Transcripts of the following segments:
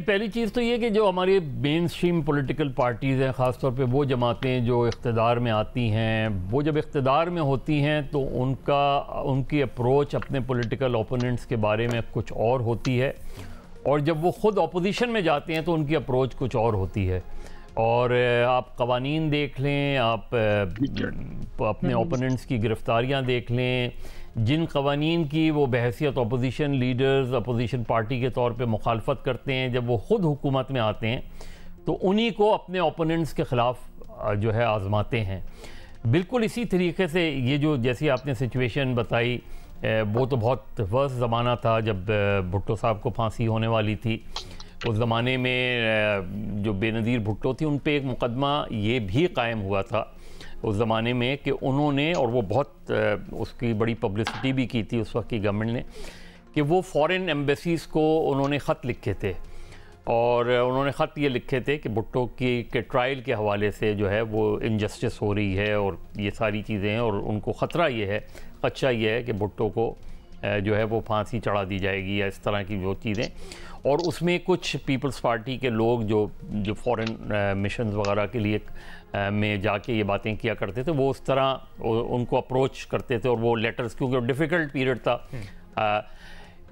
पहली चीज़ तो ये कि जो हमारी मेन स्ट्रीम पॉलिटिकल पार्टीज़ हैं, ख़ासतौर पे वो जमातें जो इक़्तिदार में आती हैं, वो जब इक़्तिदार में होती हैं तो उनकी अप्रोच अपने पॉलिटिकल ओपोनेंट्स के बारे में कुछ और होती है, और जब वो ख़ुद अपोजिशन में जाते हैं तो उनकी अप्रोच कुछ और होती है। और आप कवानीन देख लें, आप अपने ओपोनेंट्स की गिरफ्तारियाँ देख लें, जिन कवानीन की वो बहैसियत अपोजिशन लीडर्स अपोजिशन पार्टी के तौर पे मुखालफत करते हैं, जब वो ख़ुद हुकूमत में आते हैं तो उन्हीं को अपने ओपोनेंट्स के ख़िलाफ़ जो है आज़माते हैं। बिल्कुल इसी तरीके से ये जो जैसी आपने सिचुएशन बताई, वो तो बहुत वर्स्ट ज़माना था जब भुट्टो साहब को फांसी होने वाली थी। उस ज़माने में जो बेनज़ीर भुट्टो थी उन पे एक मुकदमा ये भी कायम हुआ था उस ज़माने में कि उन्होंने, और वो बहुत उसकी बड़ी पब्लिसिटी भी की थी उस वक्त की गवर्नमेंट ने, कि वो फॉरेन एम्बेसीज़ को उन्होंने ख़त लिखे थे, और उन्होंने ख़त ये लिखे थे कि भुट्टो के ट्रायल के हवाले से जो है वो इनजस्टिस हो रही है और ये सारी चीज़ें हैं, और उनको ख़तरा ये है, खदशा ये है कि भुट्टो को जो है वो फांसी चढ़ा दी जाएगी या इस तरह की जो चीज़ें। और उसमें कुछ पीपल्स पार्टी के लोग जो फॉरेन मिशंस वगैरह के लिए में जाके ये बातें किया करते थे, वो उस तरह उनको अप्रोच करते थे, और वो लेटर्स, क्योंकि डिफ़िकल्ट पीरियड था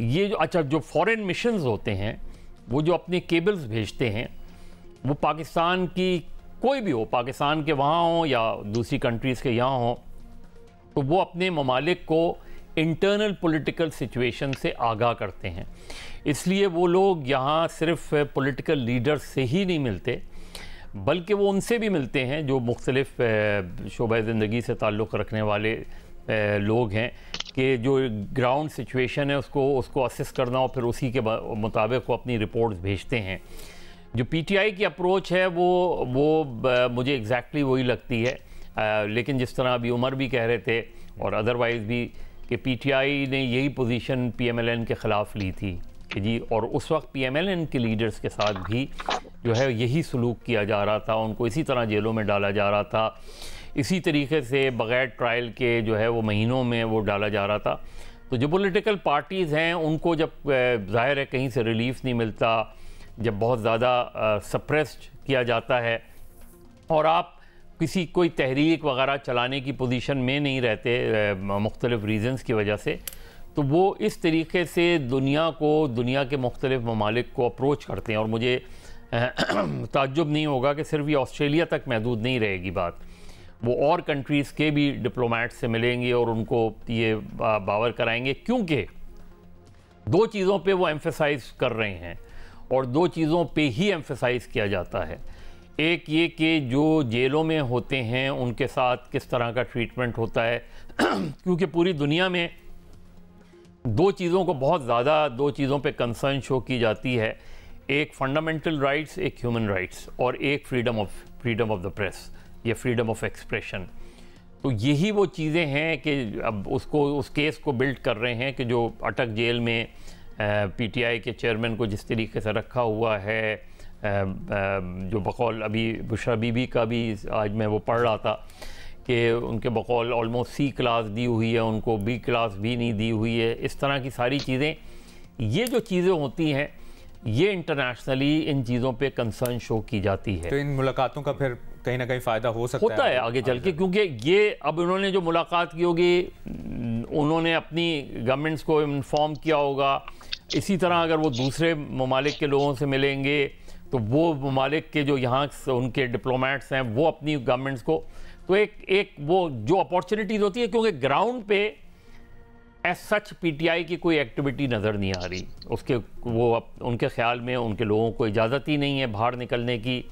ये जो फॉरेन मिशंस होते हैं वो जो अपने केबल्स भेजते हैं, वो पाकिस्तान की कोई भी हो, पाकिस्तान के वहाँ हो या दूसरी कंट्रीज़ के यहाँ हो, तो वो अपने ममालिक को इंटरनल पॉलिटिकल सिचुएशन से आगाह करते हैं। इसलिए वो लोग यहाँ सिर्फ पॉलिटिकल लीडर्स से ही नहीं मिलते, बल्कि वो उनसे भी मिलते हैं जो मुख्तलिफ शोबा ज़िंदगी से ताल्लुक़ रखने वाले लोग हैं, कि जो ग्राउंड सिचुएशन है उसको असेस करना, और फिर उसी के मुताबिक वो अपनी रिपोर्ट्स भेजते हैं। जो पीटीआई की अप्रोच है वो मुझे एग्जैक्टली वही लगती है, लेकिन जिस तरह अभी उमर भी कह रहे थे और अदरवाइज़ भी, कि पीटीआई ने यही पोजीशन पीएमएलएन के ख़िलाफ़ ली थी कि जी, और उस वक्त पीएमएलएन के लीडर्स के साथ भी जो है यही सलूक किया जा रहा था, उनको इसी तरह जेलों में डाला जा रहा था, इसी तरीके से बग़ैर ट्रायल के जो है वो महीनों में वो डाला जा रहा था। तो जो पॉलिटिकल पार्टीज़ हैं उनको जब ज़ाहिर है कहीं से रिलीफ नहीं मिलता, जब बहुत ज़्यादा सप्रेस्ड किया जाता है और आप कोई तहरीक वगैरह चलाने की पोजीशन में नहीं रहते मुख्तलिफ रीज़न्स की वजह से, तो वो इस तरीके से दुनिया के मुख्तलिफ ममालिक को अप्रोच करते हैं। और मुझे ताज्जुब नहीं होगा कि सिर्फ ये ऑस्ट्रेलिया तक महदूद नहीं रहेगी बात, वो और कंट्रीज़ के भी डिप्लोमेट्स से मिलेंगे और उनको ये बावर कराएंगे, क्योंकि दो चीज़ों पे वो एम्फेसाइज़ कर रहे हैं और दो चीज़ों पे ही एम्फेसाइज़ किया जाता है। एक ये कि जो जेलों में होते हैं उनके साथ किस तरह का ट्रीटमेंट होता है क्योंकि पूरी दुनिया में दो चीज़ों पे कंसर्न शो की जाती है, एक फंडामेंटल राइट्स, एक ह्यूमन राइट्स, और एक फ्रीडम ऑफ द प्रेस या फ्रीडम ऑफ एक्सप्रेशन। तो यही वो चीज़ें हैं कि अब उस केस को बिल्ड कर रहे हैं कि जो अटक जेल में पीटीआई के चेयरमैन को जिस तरीके से रखा हुआ है, जो बकौल अभी बुशरा बीबी का भी आज मैं वो पढ़ रहा था कि उनके बकौल ऑलमोस्ट सी क्लास दी हुई है, उनको बी क्लास भी नहीं दी हुई है। इस तरह की सारी चीज़ें, ये जो चीज़ें होती हैं, ये इंटरनेशनली इन चीज़ों पे कंसर्न शो की जाती है। तो इन मुलाकातों का फिर कहीं ना कहीं फ़ायदा होता है आगे चल के, क्योंकि ये अब उन्होंने जो मुलाकात की होगी, उन्होंने अपनी गवर्नमेंट्स को इन्फॉर्म किया होगा। इसी तरह अगर वो दूसरे ममालिक के लोगों से मिलेंगे तो वो ममालिक के जो यहाँ उनके डिप्लोमेट्स हैं वो अपनी गवर्नमेंट्स को, तो एक वो जो अपॉर्चुनिटीज़ होती है, क्योंकि ग्राउंड पे एज सच पीटीआई की कोई एक्टिविटी नज़र नहीं आ रही, उनके ख्याल में उनके लोगों को इजाज़त ही नहीं है बाहर निकलने की।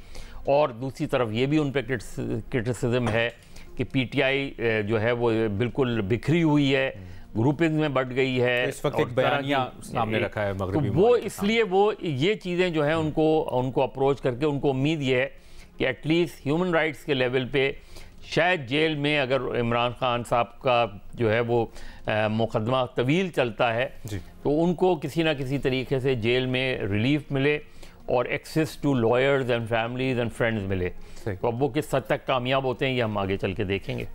और दूसरी तरफ ये भी उन पर क्रिटिसिज्म है कि पीटीआई जो है वो बिल्कुल बिखरी हुई है, ग्रुपिंग में बढ़ गई है। इस वक्त एक बयानिया सामने रखा है मगरबी, तो वो इसलिए वो ये चीज़ें जो है उनको अप्रोच करके उनको उम्मीद ये है कि एटलीस्ट ह्यूमन राइट्स के लेवल पे शायद जेल में अगर इमरान खान साहब का जो है वो मुकदमा तवील चलता है तो उनको किसी ना किसी तरीके से जेल में रिलीफ मिले और access to lawyers and families and friends मिले। तो अब वो किस हद तक कामयाब होते हैं ये हम आगे चल के देखेंगे।